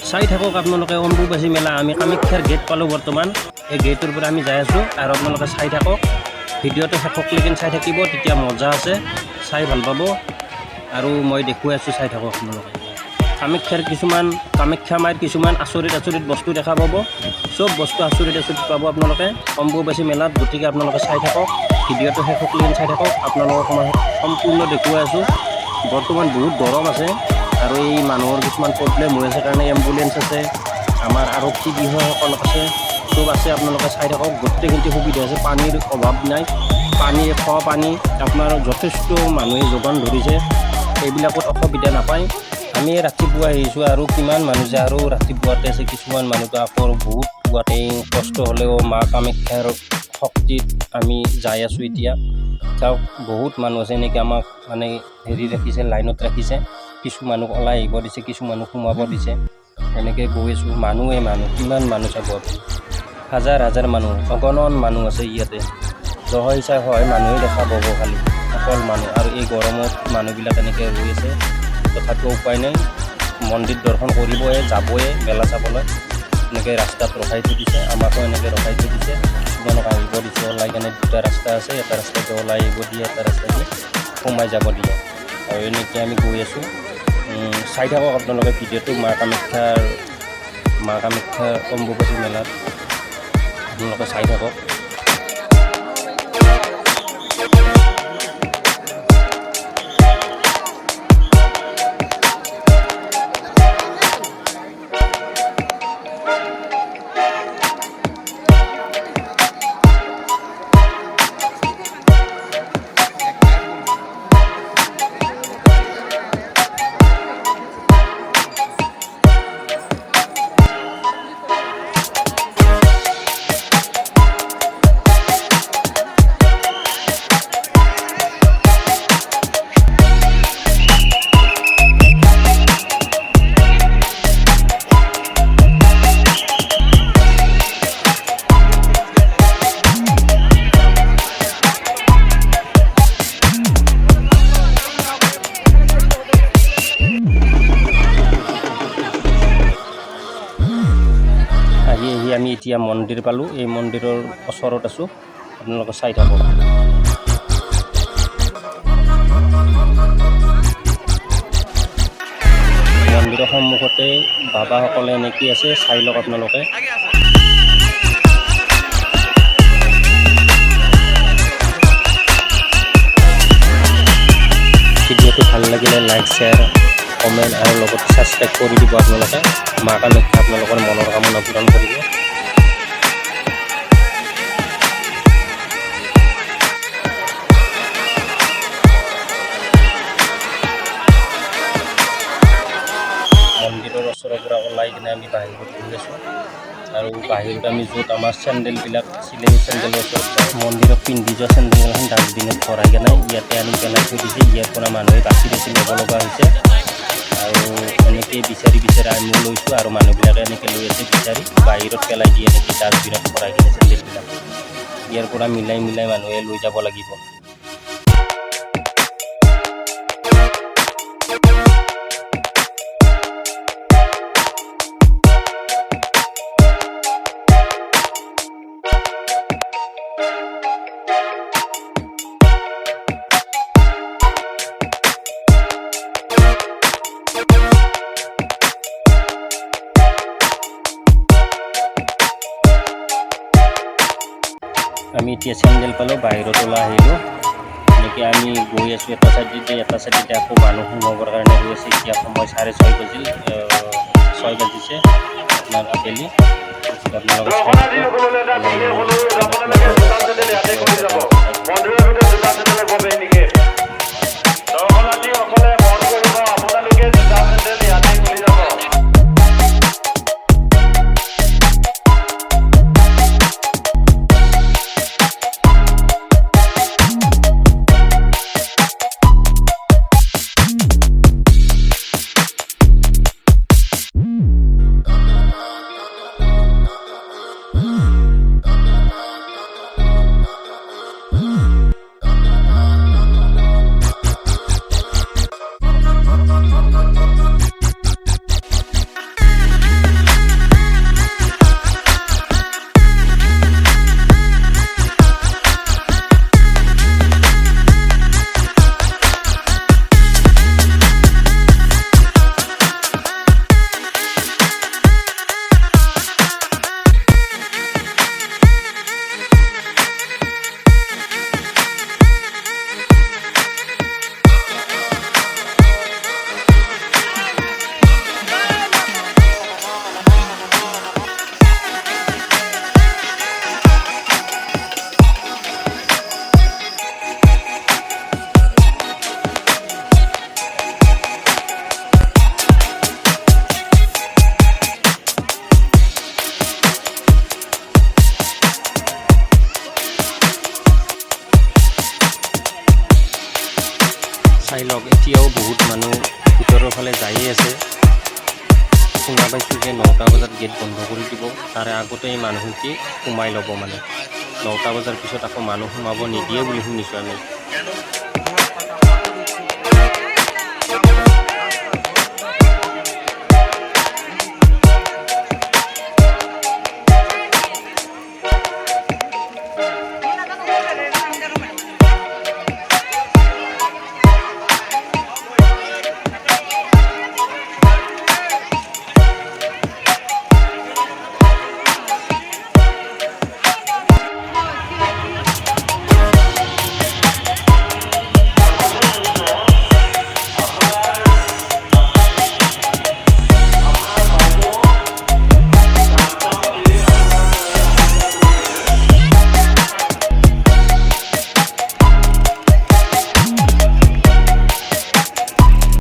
চাই থাকক আপোনালোকে অম্বুবাচী মেলা। আমি কামাখ্যাৰ গেট পালোঁ বৰ্তমান। এই গেটৰ পৰা আমি যাই আছোঁ আৰু আপোনালোকে চাই থাকক। ভিডিঅ'টো শেষলৈকে চাই থাকিব, তেতিয়া মজা আছে, চাই ভাল পাব। আৰু মই দেখুৱাই আছোঁ, চাই থাকক আপোনালোকে। কামাখ্যা মাৰ কিছুমান আচৰিত বস্তু দেখা পাব। চব বস্তু আচৰিত পাব আপোনালোকে অম্বুবাচী মেলাত। গতিকে আপোনালোকে চাই থাকক, ভিডিঅ'টো শেষলৈকে চাই থাকক। আপোনালোকক মই সম্পূৰ্ণ দেখুৱাই আছোঁ। বৰ্তমান বহুত গৰম আছে আৰু এই মানুহৰ কিছুমান প্ৰব্লেম হৈ আছে কাৰণে এম্বুলেঞ্চ আছে, আমাৰ আৰক্ষী বিষয়াসকল আছে, চব আছে। আপোনালোকে চাই থাকক, গোটেইখিনি সুবিধা আছে, পানীৰ অভাৱ নাই। খোৱা পানী আপোনাৰ যথেষ্ট মানুহে যোগান ধৰিছে, এইবিলাকত অসুবিধা নাপায়। আমি ৰাতিপুৱা আহিছোঁ আৰু কিমান মানুহ যায় আৰু ৰাতিপুৱাতে আছে। কিছুমান মানুহটো আকৌ বহুত পুৱাতে কষ্ট হ'লেও মা কামাখ্যাৰ শক্তিত আমি যাই আছোঁ এতিয়া। চাওক, বহুত মানুহ আছে এনেকৈ আমাক মানে ৰাখিছে, লাইনত ৰাখিছে। কিছু মানুহ ওলাই আহিব দিছে, কিছু মানুহ সোমাব দিছে। এনেকৈ গৈ আছোঁ। কিমান মানুহ চাব আপুনি, হাজাৰ মানুহ, অগণন মানুহ আছে ইয়াতে। হয় মানুহে দেখা পাব খালি, অকল মানুহ। আৰু এই গৰমত মানুহবিলাক এনেকৈ ৰৈ আছে, তথাপিও উপায় নাই। মন্দিৰ দৰ্শন কৰিবই, যাবই মেলা চাবলৈ। এনেকৈ ৰাস্তাত ৰখাই থৈ দিছে, আমাকো এনেকৈ ৰখাই থৈ দিছে। কিছুমানক আহিব দিছে, ওলাই কেনে দুটা ৰাস্তা আছে, এটা ৰাস্তাতে ওলাই আহিব দিয়ে, এটা ৰাস্তাতে সোমাই যাব দিয়ে। আৰু এনেকৈ আমি গৈ আছোঁ। চাই থাকক আপোনালোকে ভিডিঅ'টো মা কামাখ্যাৰ অম্বুবাচী মেলাত। আপোনালোকে চাই থাকক। আমি এতিয়া মন্দিৰ পালোঁ। এই মন্দিৰৰ ওচৰত আছোঁ, আপোনালোকে চাই থাকক। মন্দিৰৰ সন্মুখতে বাবাসকলে এনেকৈ আছে, চাই লওক আপোনালোকে। ভিডিঅ'টো ভাল লাগিলে লাইক, শ্বেয়াৰ, কমেণ্ট আৰু লগতে ছাবস্ক্ৰাইব কৰি দিব আপোনালোকে। মা কামাখ্যা আপোনালোকৰ মনৰ কামনা পূৰণ কৰিব। মন্দিৰৰ ওচৰৰ পৰা ওলাই কিনে আমি বাহিৰত গৈ আছোঁ আৰু বাহিৰত আমি য'ত আমাৰ চেণ্ডেলবিলাক আছিলে, সেই চেণ্ডেলৰ ওচৰত মন্দিৰত পিন্ধি যোৱা চেণ্ডেলখন ডাষ্টবিনত ভৰাই কেনে ইয়াতে আনি পেলাই থৈ দিছে। ইয়াৰ পৰা মানুহে বাচি ল'ব লগা হৈছে আৰু এনেকৈ বিচাৰি আমি লৈছোঁ আৰু মানুহবিলাকে এনেকৈ লৈ আছে বিচাৰি বাহিৰত পেলাই দিয়ে, এনেকৈ ডাষ্টবিনত ভৰাই কিনে চেণ্ডেলবিলাক। ইয়াৰ পৰা মিলাই মানুহে লৈ যাব লাগিব। আমি এতিয়া চেণ্ডেল পালোঁ, বাহিৰত ওলাই আহিলোঁ। এনেকৈ আমি গৈ আছোঁ এটা চাইডে আকৌ মানুহ সোমাবৰ কাৰণে গৈ আছে। এতিয়া সময় 6:30 বাজিল, 6 বাজিছে আপোনাৰ আবেলি। তেওঁলোকে 9টা বজাত গেট বন্ধ কৰি দিব। তাৰে আগতে এই মানুহখিনি সোমাই ল'ব মানে 9টা বজাৰ পিছত আকৌ মানুহ সোমাব নিদিয়ে বুলি শুনিছোঁ আমি।